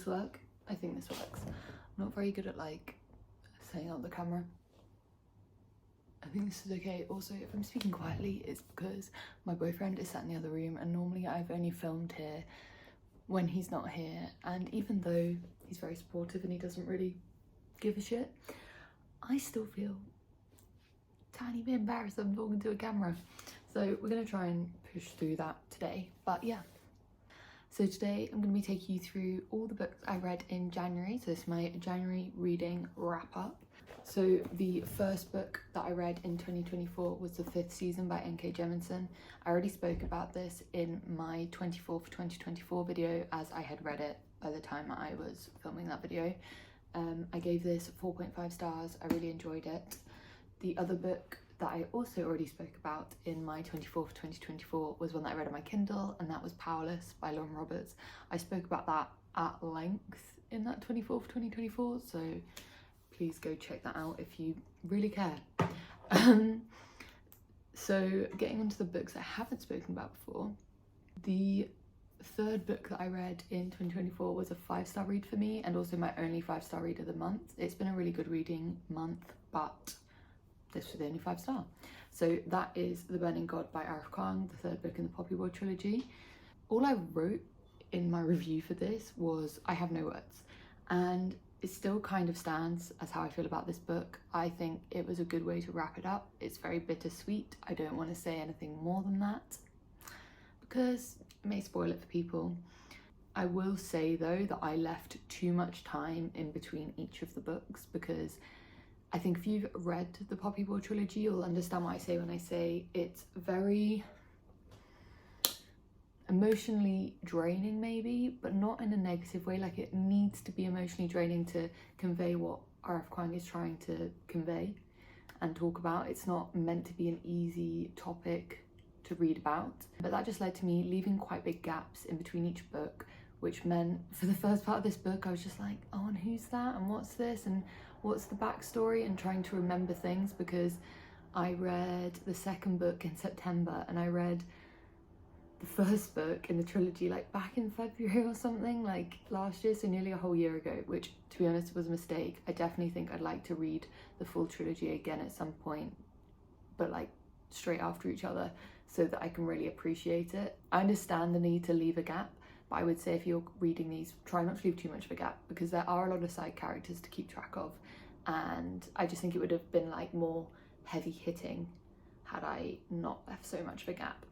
this work? I think this works. I'm not very good at like setting up the camera. I think this is okay. Also, if I'm speaking quietly, it's because my boyfriend is sat in the other room, and normally I've only filmed here when he's not here, and even though he's very supportive and he doesn't really give a shit, I still feel a tiny bit embarrassed I'm talking to a camera. So we're gonna try and push through that today. But yeah, so today I'm gonna be taking you through all the books I read in January. So this is my January reading wrap up. So the first book that I read in 2024 was The Fifth Season by N.K. Jemisin. I already spoke about this in my 24th 2024 video, as I had read it by the time I was filming that video. I gave this 4.5 stars. I really enjoyed it. The other book that I also already spoke about in my 24th 2024 was one that I read on my Kindle, and that was Powerless by Lauren Roberts. I spoke about that at length in that 24th 2024, so please go check that out if you really care. So getting onto the books I haven't spoken about before, the third book that I read in 2024 was a 5-star read for me, and also my only 5-star read of the month. It's been a really good reading month, but this was the only 5-star. So that is The Burning God by Arif Kong, the third book in the Poppy World trilogy. All I wrote in my review for this was, I have no words, and it still kind of stands as how I feel about this book. I think it was a good way to wrap it up. It's very bittersweet. I don't want to say anything more than that because it may spoil it for people. I will say though that I left too much time in between each of the books, because I think if you've read the Poppy World trilogy, you'll understand what I say when I say it's very emotionally draining maybe, but not in a negative way. Like, it needs to be emotionally draining to convey what R.F. Kuang is trying to convey and talk about. It's not meant to be an easy topic to read about, but that just led to me leaving quite big gaps in between each book, which meant for the first part of this book I was just like, oh, and who's that, and what's this, and what's the backstory, and trying to remember things, because I read the second book in September and I read the first book in the trilogy like back in February or something, like last year, so nearly a whole year ago, which to be honest was a mistake. I definitely think I'd like to read the full trilogy again at some point, but like straight after each other, so that I can really appreciate it. I understand the need to leave a gap, but I would say if you're reading these, try not to leave too much of a gap, because there are a lot of side characters to keep track of, and I just think it would have been like more heavy hitting had I not left so much of a gap.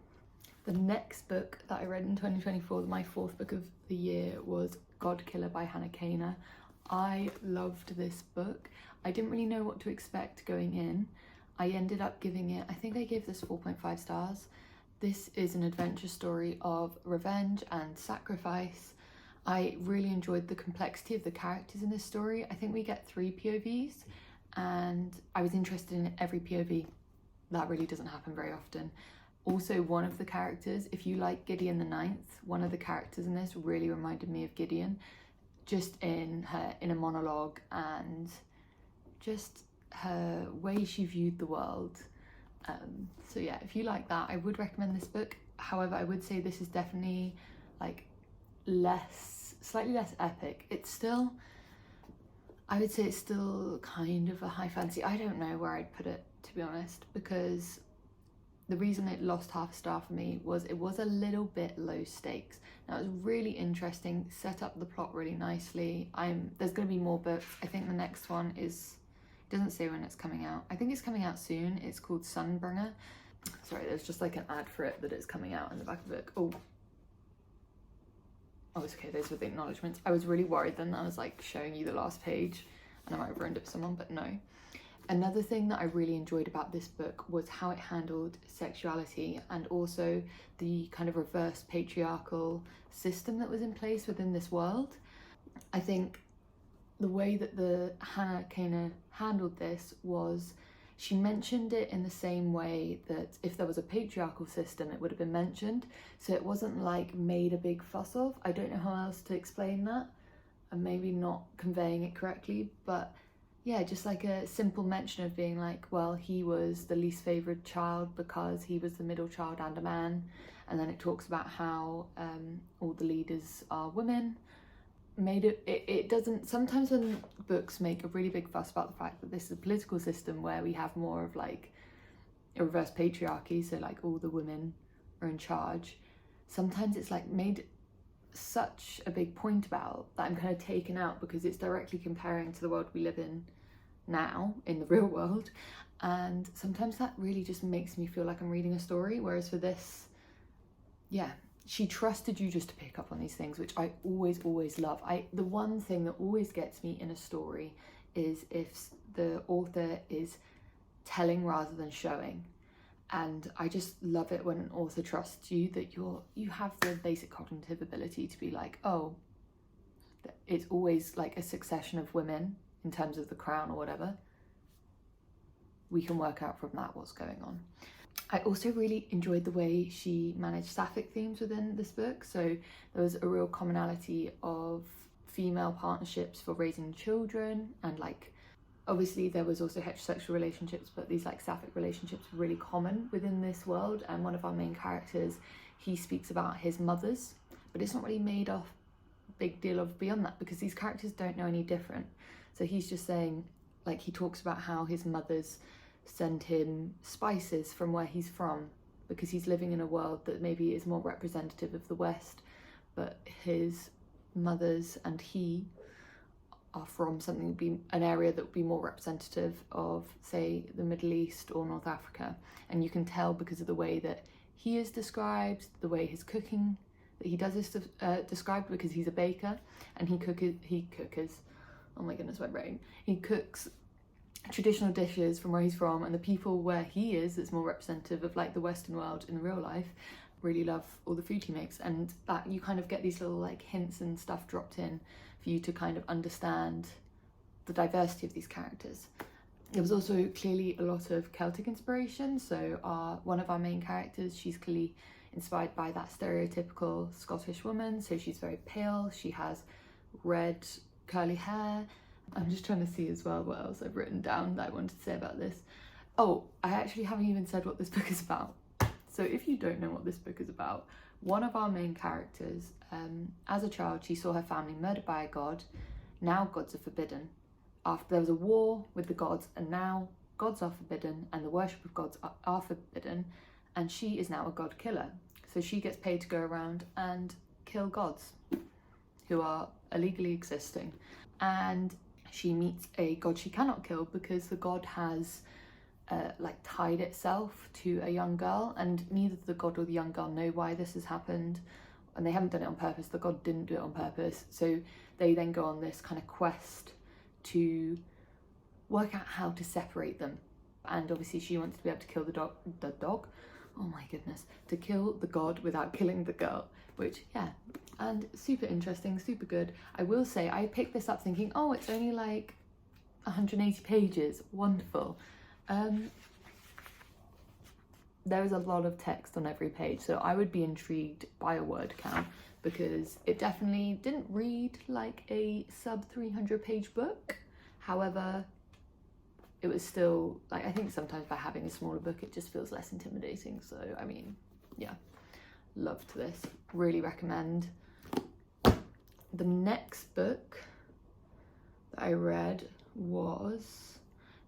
The next book that I read in 2024, my fourth book of the year, was Godkiller by Hannah Kaner. I loved this book. I didn't really know what to expect going in. I ended up giving it, I think I gave this 4.5 stars. This is an adventure story of revenge and sacrifice. I really enjoyed the complexity of the characters in this story. I think we get 3 POVs, and I was interested in every POV. That really doesn't happen very often. Also, one of the characters, if you like Gideon the Ninth, one of the characters in this really reminded me of Gideon, just in her inner monologue and just her way she viewed the world. So yeah, if you like that, I would recommend this book. However, I would say this is definitely like slightly less epic. It's still, I would say it's still kind of a high fantasy. I don't know where I'd put it, to be honest, because the reason it lost half a star for me was it was a little bit low stakes. Now, it was really interesting, set up the plot really nicely. There's going to be more books. I think the next one is, it doesn't say when it's coming out. I think it's coming out soon. It's called Sunbringer. Sorry, there's just like an ad for it that it's coming out in the back of the book. Oh, it's okay, those were the acknowledgements. I was really worried then I was like showing you the last page and I might have ruined it for someone, but no. Another thing that I really enjoyed about this book was how it handled sexuality, and also the kind of reverse patriarchal system that was in place within this world. I think the way that the Hannah Kaner handled this was, she mentioned it in the same way that if there was a patriarchal system, it would have been mentioned. So it wasn't like made a big fuss of. I don't know how else to explain that. I'm maybe not conveying it correctly, but yeah, just like a simple mention of being like, well, he was the least favoured child because he was the middle child and a man. And then it talks about how all the leaders are women. made it doesn't, sometimes when books make a really big fuss about the fact that this is a political system where we have more of like a reverse patriarchy, so like all the women are in charge, sometimes it's like made such a big point about that I'm kind of taken out, because it's directly comparing to the world we live in now, in the real world, and sometimes that really just makes me feel like I'm reading a story. Whereas for this, yeah, she trusted you just to pick up on these things, which I always love. The one thing that always gets me in a story is if the author is telling rather than showing. And I just love it when an author trusts you, that you have the basic cognitive ability to be like, oh, it's always like a succession of women in terms of the crown or whatever. We can work out from that what's going on. I also really enjoyed the way she managed sapphic themes within this book. So there was a real commonality of female partnerships for raising children, and like, obviously there was also heterosexual relationships, but these like sapphic relationships were really common within this world. And one of our main characters, he speaks about his mothers, but it's not really made a big deal of beyond that, because these characters don't know any different. So he's just saying, like, he talks about how his mothers send him spices from where he's from, because he's living in a world that maybe is more representative of the West, but his mothers and he are from something that would be an area that would be more representative of, say, the Middle East or North Africa. And you can tell because of the way that he is described, the way his cooking that he does is described, because he's a baker and he cooks, oh my goodness, my brain. He cooks traditional dishes from where he's from, and the people where he is, that's more representative of like the Western world in real life, really love all the food he makes. And that you kind of get these little like hints and stuff dropped in for you to kind of understand the diversity of these characters. There was also clearly a lot of Celtic inspiration. So one of our main characters, she's clearly inspired by that stereotypical Scottish woman. So she's very pale, she has red curly hair. I'm just trying to see as well what else I've written down that I wanted to say about this. Oh, I actually haven't even said what this book is about. So if you don't know what this book is about, one of our main characters, as a child, she saw her family murdered by a god. Now gods are forbidden. After there was a war with the gods, and now gods are forbidden and the worship of gods are forbidden, and she is now a god killer. So she gets paid to go around and kill gods who are illegally existing. And she meets a god she cannot kill, because the god has like tied itself to a young girl, and neither the god or the young girl know why this has happened, and they haven't done it on purpose. The god didn't do it on purpose. So they then go on this kind of quest to work out how to separate them. And obviously she wants to be able to kill the dog, oh my goodness, to kill the god without killing the girl, which, yeah, and super interesting, super good. I will say, I picked this up thinking, oh, it's only like 180 pages, wonderful. There is a lot of text on every page, so I would be intrigued by a word count, because it definitely didn't read like a sub 300 page book. However, it was still, like, I think sometimes by having a smaller book it just feels less intimidating. So I mean, yeah, loved this, really recommend. The next book that I read was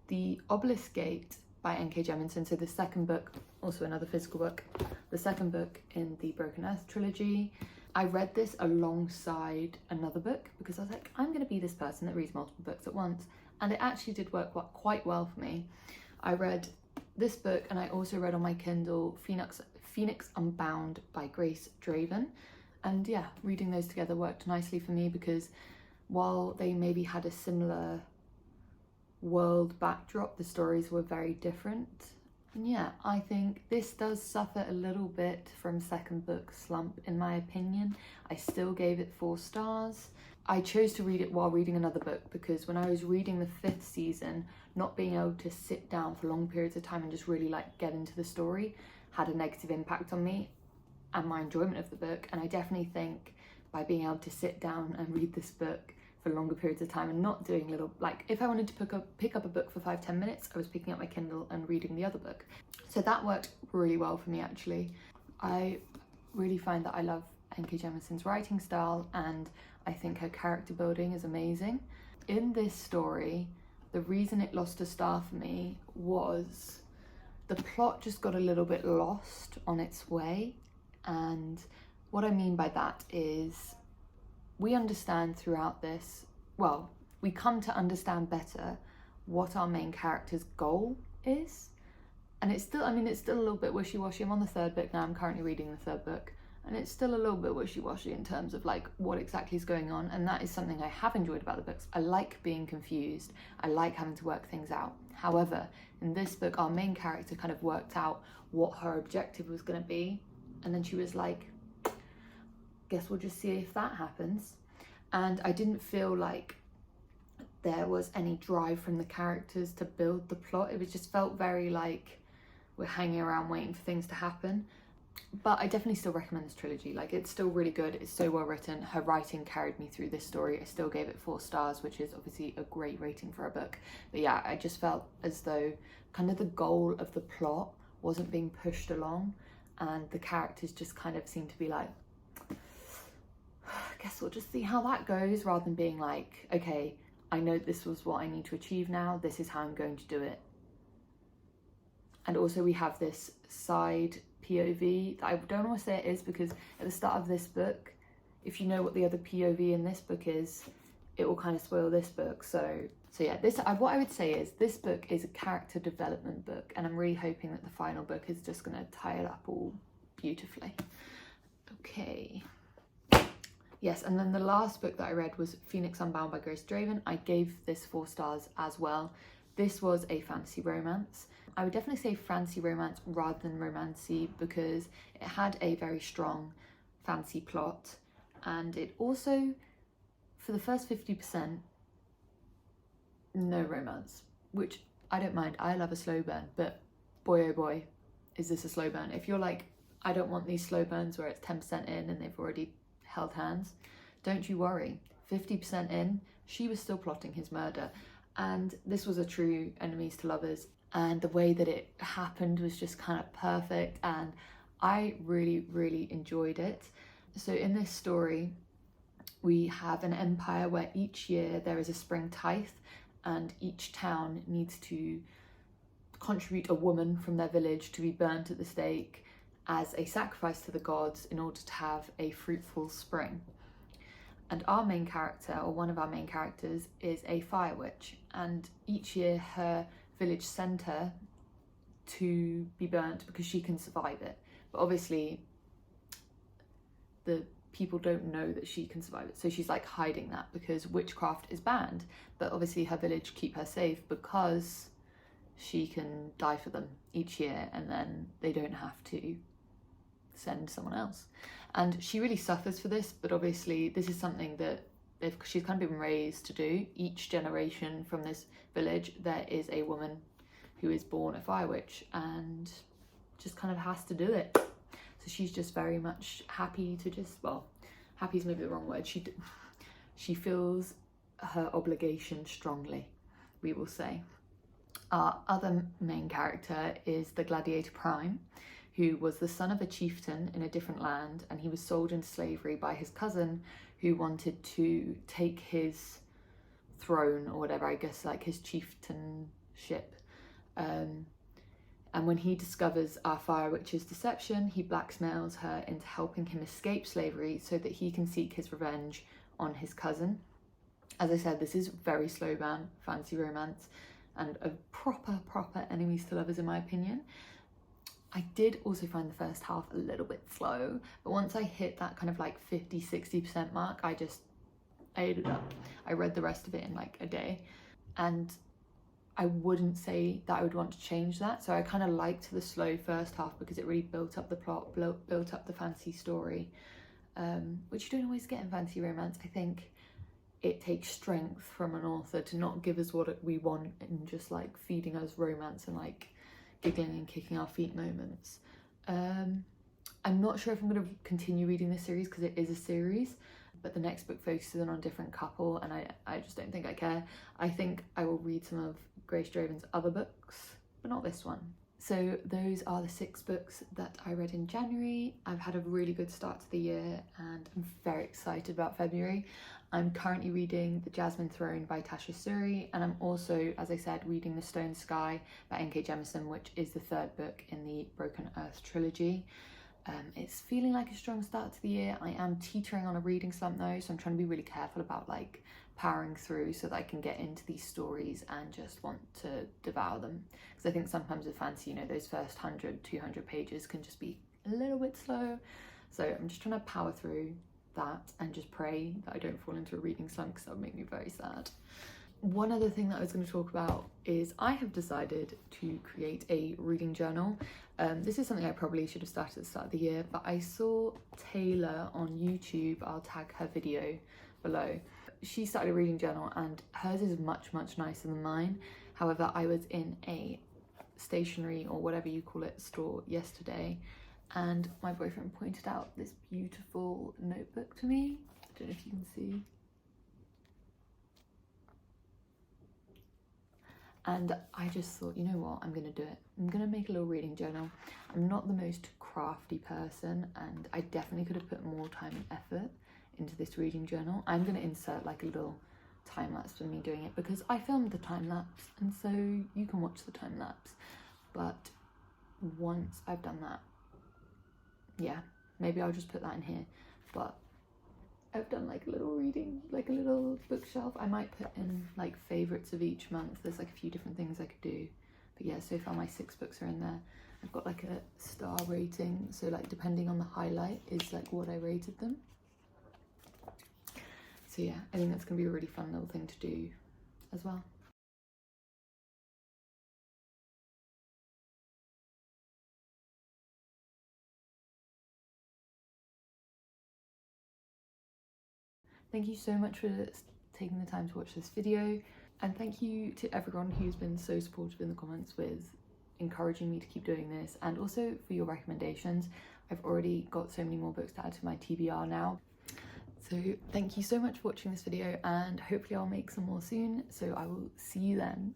The Obelisk Gate by N.K. Jemisin. So the second book, also another physical book, the second book in the Broken Earth trilogy. I read this alongside another book because I was like, I'm going to be this person that reads multiple books at once. And it actually did work quite well for me. I read this book, and I also read on my Kindle Phoenix Unbound by Grace Draven. And yeah, reading those together worked nicely for me, because while they maybe had a similar world backdrop, the stories were very different. And yeah, I think this does suffer a little bit from second book slump, in my opinion. I still gave it 4 stars. I chose to read it while reading another book, because when I was reading the 5th season, not being able to sit down for long periods of time and just really like get into the story had a negative impact on me and my enjoyment of the book. And I definitely think by being able to sit down and read this book for longer periods of time and not doing little, like if I wanted to pick up a book for 5-10 minutes, I was picking up my Kindle and reading the other book. So that worked really well for me, actually. I really find that I love N.K. Jemisin's writing style, and I think her character building is amazing. In this story, the reason it lost a star for me was the plot just got a little bit lost on its way. And what I mean by that is we understand throughout this, well, we come to understand better what our main character's goal is. And it's still, I mean, it's still a little bit wishy-washy. I'm on the 3rd book now, I'm currently reading the 3rd book. And it's still a little bit wishy-washy in terms of like what exactly is going on. And that is something I have enjoyed about the books. I like being confused. I like having to work things out. However, in this book, our main character kind of worked out what her objective was going to be. And then she was like, guess we'll just see if that happens. And I didn't feel like there was any drive from the characters to build the plot. It was just felt very like we're hanging around waiting for things to happen. But I definitely still recommend this trilogy. Like, it's still really good. It's so well written. Her writing carried me through this story. I still gave it 4 stars, which is obviously a great rating for a book. But yeah, I just felt as though kind of the goal of the plot wasn't being pushed along, and the characters just kind of seemed to be like, I guess we'll just see how that goes, rather than being like, okay, I know this was what I need to achieve now. This is how I'm going to do it. And also we have this side POV that I don't want to say it is, because at the start of this book, if you know what the other POV in this book is, it will kind of spoil this book. So yeah, what I would say is this book is a character development book, and I'm really hoping that the final book is just going to tie it up all beautifully. Okay. Yes, and then the last book that I read was Phoenix Unbound by Grace Draven. I gave this 4 stars as well. This was a fantasy romance. I would definitely say fantasy romance rather than romancy, because it had a very strong fantasy plot, and it also, for the first 50%, no romance, which I don't mind. I love a slow burn, but boy oh boy, is this a slow burn. If you're like, I don't want these slow burns where it's 10% in and they've already held hands, don't you worry. 50% in, she was still plotting his murder. And this was a true enemies to lovers, and the way that it happened was just kind of perfect, and I really, really enjoyed it. So in this story, we have an empire where each year there is a spring tithe, and each town needs to contribute a woman from their village to be burnt at the stake as a sacrifice to the gods in order to have a fruitful spring. And our main character, or one of our main characters, is a fire witch, and each year her village send her to be burnt because she can survive it. But obviously the people don't know that she can survive it, so she's like hiding that because witchcraft is banned. But obviously her village keep her safe because she can die for them each year, and then they don't have to send someone else. And she really suffers for this, but obviously this is something that she's kind of been raised to do. Each generation from this village, there is a woman who is born a fire witch and just kind of has to do it. So she's just very much happy to just, well, happy is maybe the wrong word. She feels her obligation strongly, we will say. Our other main character is the Gladiator Prime, who was the son of a chieftain in a different land, and he was sold into slavery by his cousin, who wanted to take his throne, or whatever, I guess like his chieftainship. And when he discovers our fire witch's deception, he blackmails her into helping him escape slavery so that he can seek his revenge on his cousin. As I said, this is very slow burn fantasy romance, and a proper enemies to lovers in my opinion. I did also find the first half a little bit slow, but once I hit that kind of like 50-60% mark, I ate it up. I read the rest of it in like a day, and I wouldn't say that I would want to change that. So I kind of liked the slow first half because it really built up the plot, built up the fantasy story, which you don't always get in fantasy romance. I think it takes strength from an author to not give us what we want and just like feeding us romance and like giggling and kicking our feet moments. I'm not sure if I'm going to continue reading this series because it is a series, but the next book focuses on a different couple, and I just don't think I care. I think I will read some of Grace Draven's other books, but not this one. So those are the 6 books that I read in January. I've had a really good start to the year and I'm very excited about February. I'm currently reading The Jasmine Throne by Tasha Suri, and I'm also, as I said, reading The Stone Sky by N.K. Jemisin, which is the 3rd book in the Broken Earth trilogy. It's feeling like a strong start to the year. I am teetering on a reading slump though, so I'm trying to be really careful about like powering through so that I can get into these stories and just want to devour them. Because I think sometimes with fantasy, you know, those first 100, 200 pages can just be a little bit slow. So I'm just trying to power through that and just pray that I don't fall into a reading slump, because that would make me very sad. One other thing that I was going to talk about is I have decided to create a reading journal. This is something I probably should have started at the start of the year, but I saw Taylor on YouTube, I'll tag her video below. She started a reading journal and hers is much nicer than mine. However, I was in a stationery or whatever you call it store yesterday, and my boyfriend pointed out this beautiful notebook to me. I don't know if you can see. And I just thought, you know what, I'm gonna do it. I'm gonna make a little reading journal. I'm not the most crafty person, and I definitely could have put more time and effort into this reading journal. I'm gonna insert like a little time lapse of me doing it, because I filmed the time lapse, and so you can watch the time lapse. But once I've done that, yeah, maybe I'll just put that in here. But I've done like a little reading, like a little bookshelf. I might put in like favorites of each month. There's like a few different things I could do. But yeah, so far my 6 books are in there. I've got like a star rating. So like depending on the highlight is like what I rated them. So yeah, I think that's gonna be a really fun little thing to do as well. Thank you so much for taking the time to watch this video, and thank you to everyone who's been so supportive in the comments with encouraging me to keep doing this, and also for your recommendations. I've already got so many more books to add to my TBR now. So thank you so much for watching this video, and hopefully I'll make some more soon, so I will see you then.